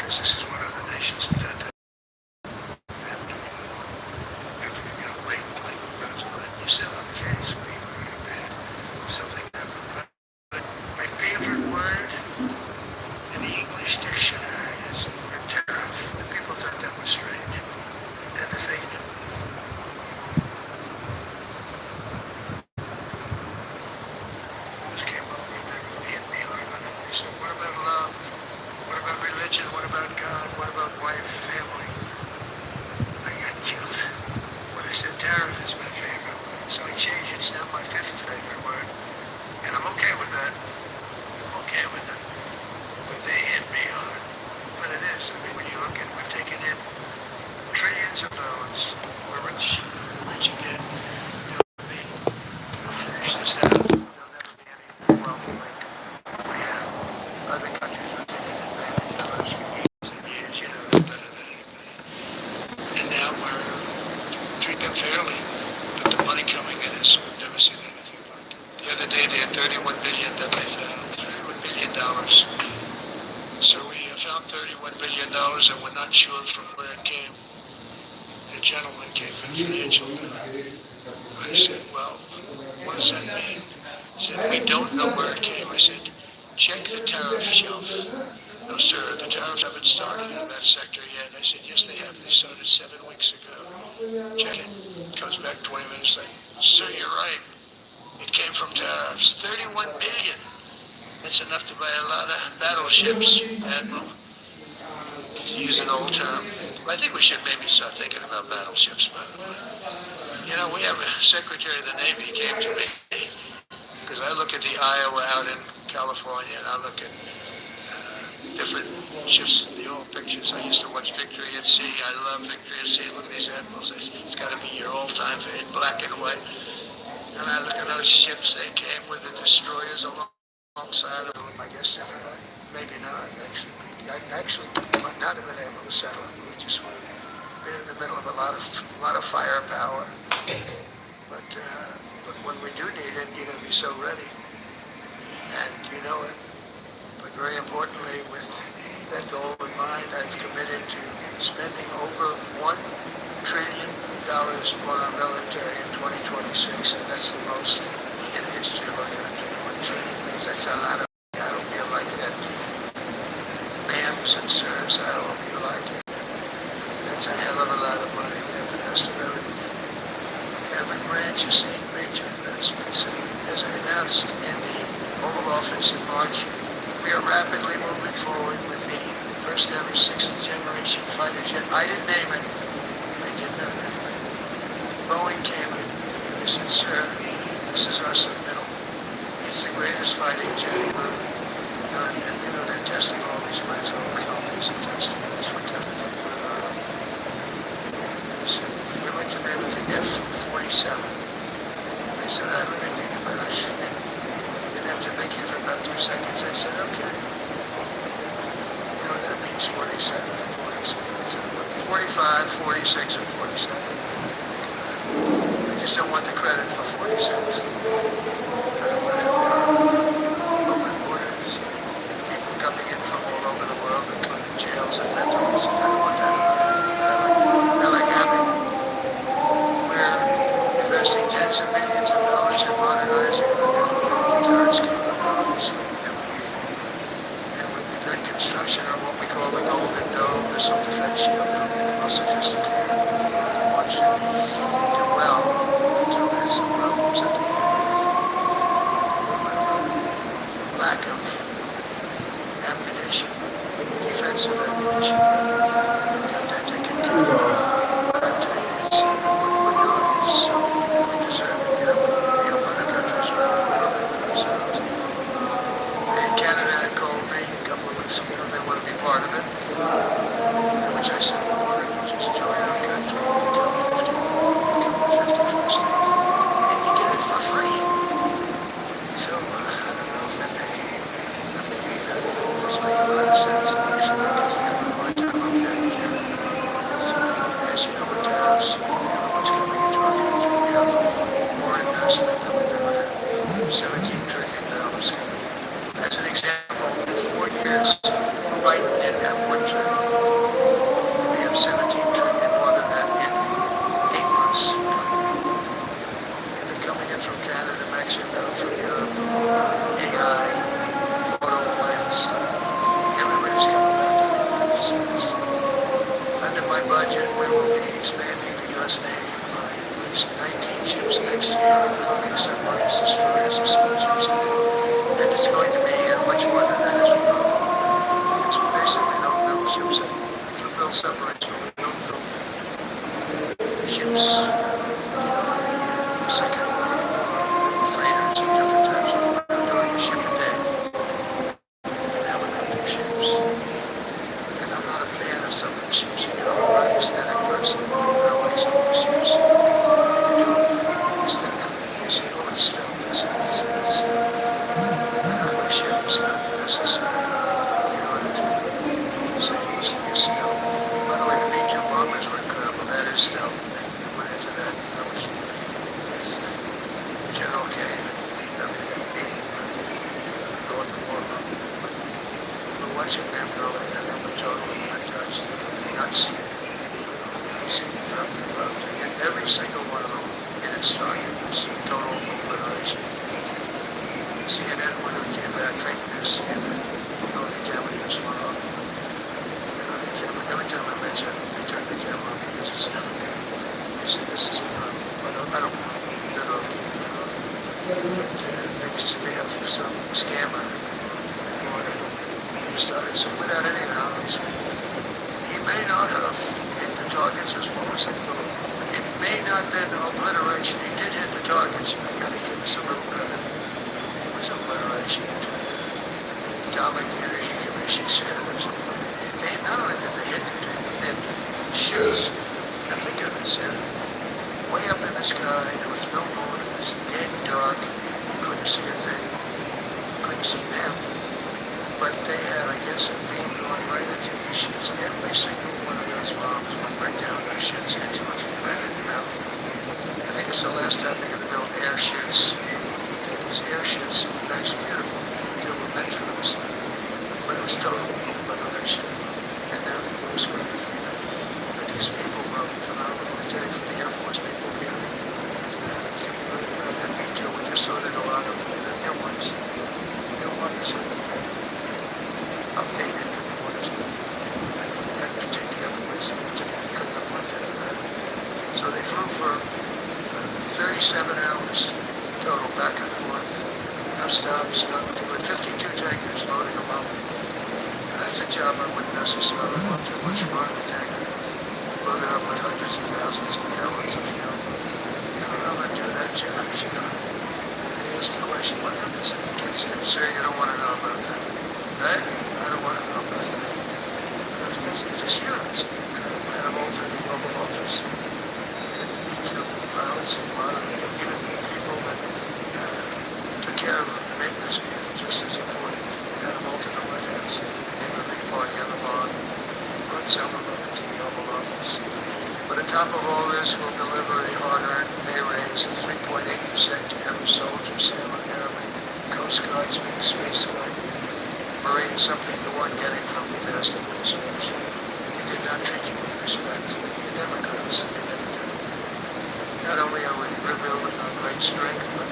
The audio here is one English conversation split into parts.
because this is what other nations have done to after everything got way, Rosidul. You said, okay, so we were bad. Something happened. But my favorite word in the English dictionary is the word tariff. And people thought that was strange. And the fake news came up with me and me on it. They said, what about love? What about religion? What about God? What about wife, family? I got killed. When I said tariff is my favorite word. So I changed it. It's now my fifth favorite word. And I'm okay with that. I'm okay with it. But they hit me hard. But it is. I mean, when you look at it, we've taken in trillions of dollars. We're rich. Rich again. You'll be. We'll finish this out. There'll never be any wealth like we have. Other countries are taking advantage of us for years and years. You know that better than anybody. And now we're treating them fairly. But the money coming in is, we've never seen anything like it. The other day they had $31 billion that they found. $31 billion. So we found $31 billion and we're not sure from where it came. The gentleman came from financial. I said, well, what does that mean? He said, we don't know where it came. I said, check the tariff shelf. No, sir, the tariffs haven't started in that sector yet. I said, yes, they have. They started 7 weeks ago. Check it. Comes back 20 minutes later. Sir, you're right. It came from tariffs. 31 billion. That's enough to buy a lot of battleships, Admiral. To use an old term. I think we should maybe start thinking about battleships, by the way. You know, we have a Secretary of the Navy came to me, because I look at the Iowa out in California, and I look at different ships, the old pictures. I used to watch Victory at Sea. I love Victory at Sea. Look at these admirals. It's got to be your all-time favorite, black and white. And I look at those ships. They came with the destroyers alongside of them. I guess differently. Maybe not, actually. I actually might not have been able to settle it. We just would have been in the middle of a lot of firepower. But when we do need it, you're going to be so ready. And you know it. But very importantly, with that goal in mind, I've committed to spending over $1 trillion on our military in 2026, and that's the most in the history of our country. $1 trillion. That's a lot of. I hope you like that. Ma'ams and sirs, I hope you like it. That's a hell of a lot of money. We have the best of everything. Every branch is seeing major investments. And as I announced in the Oval Office in March, we are rapidly moving forward with the first ever 6th generation fighter jet. I didn't name it. I did not name it. Boeing came in and they said, sir, this is our submittal. It's the greatest fighting jet ever done. And you know, they're testing all these planes, all the companies are testing it. That's what they're doing for they said, we went to name it the F-47. They said, I really think about it. After thinking for about 2 seconds, I said, okay. You know what that means, 47 and 47. So 45, 46, and 47. I just don't want the credit for 46. I don't want to have open borders, people coming in from all over the world, including jails and mental institutions. I don't want that. I like having. We're investing tens of millions of dollars in modernizing our deterrence capabilities. And with the good construction of what we call the Golden Dome, missile defense shield, it'll be the most sophisticated much do well until there's some problems at the end. Lack of ammunition, defensive ammunition. We got that taken care of. What I'm telling you is what we're doing is so we deserve it. You know, we help other countries around. We don't help ourselves. And Canada had called me a couple of weeks ago. They want to be part of it. Which I said, well, just join our country and become the 51st state. And you get it for free. So, I don't know if that does make a lot of sense. Because you have a hard time up there in Canada. As you know, with tariffs, everyone's coming into our country. We have more investment than we've ever had. $17 trillion coming in. As an example, in 4 years, Biden didn't have $1 trillion. We have 17 trillion more than that in 8 months. And they're coming in from Canada, Mexico, from Europe, AI, auto plants. Everybody's coming back to the United States. Under my budget, we will be expanding the U.S. Navy by at least 19 ships next year, including submarines, destroyers, and subships. And it's going to be much more than that as well. Because we basically don't build ships anymore. We do build submarines, but we don't build ships. The second freighters and different types of we're doing a ship a day. Now we're not doing ships. And I'm not a fan of some of the ships. I'm not an aesthetic person. I don't like some of the ships. Aesthetic. You see, all the stuff. A ship is not necessary in order to say you're stealth. By the way, the B-2 bombers were incredible. That is stealth. They went into that. That was with General Kane and everything. North of war. We're watching them go and they were totally untouched. Nuts. And every single one of them in its target was total obliteration. CNN, when we came back, fake news, CNN, the camera just went off. Every time I mention it, they turn the camera on because it's never good. They say, this isn't good. I don't want to get off. They have some scammer who started saying, without any knowledge, he may not have hit the targets as well as they thought. It may not have been obliteration. He did hit the targets. I got to give us a little credit. Was obliteration. The Atomic Energy Commission said it was they not only did they hit it, they hit shoes. And think of it, said way up in the sky, there was no moon, it was dead dark, you couldn't see a thing, you couldn't see them. But they had, I guess, a beam going right into the ships. Every single one of those bombs went right down those ships into us and landed in the mountain. I think it's the last time they're going to build airships. These airships, that's beautiful. They were meant for us. But it was total obliteration. And now it was going to be freedom. But these people were phenomenal. I tell you, from the Air Force people here, and me too, we just ordered a lot of the new ones. New ones updated new ones. And to take the other ones to cut them one day. So they flew for 37 hours. Total back and forth, no stops, nothing, with 52 tankers loading them up. And that's a job I wouldn't necessarily want too much fun with a tanker. Loaded up with hundreds of thousands of gallons of fuel. I don't know about doing that job, you know. And he asked the question, what happens if he gets in? Sir, you don't want to know about that. Right? I don't want to know about that. Because they're just heroes. I have altered the global office. And two pilots and a lot of even people that took care of the maintenance people just as important. We had them all to the White House. They were a big party on the bond. Put some of them into the Oval Office. But on top of all this, we'll deliver a hard-earned pay raise of 3.8% to every soldier, sailor, airman, Coast Guardsman, Space Guard, Marine, something you weren't getting from the past administration. We did not treat you with respect. The Democrats, they never did. Not only are we rebuilding our great strength, but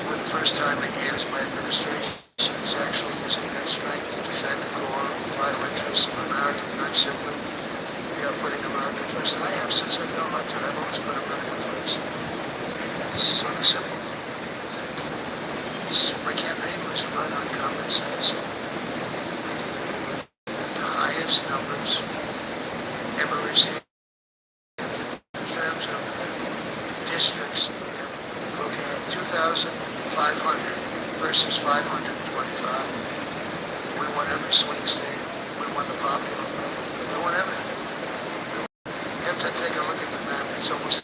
for the first time in years, my administration is actually using that strength to defend the core vital interests of America. Very simply, we are putting America first. And I have since I've been elected. I've always put America first. It's sort of simple, I think. My campaign was run on common sense. The highest numbers ever received in terms of districts. Okay, 2,500 versus 525. We won every swing state. We won the popular vote. We won everything. You have to take a look at the map. It's almost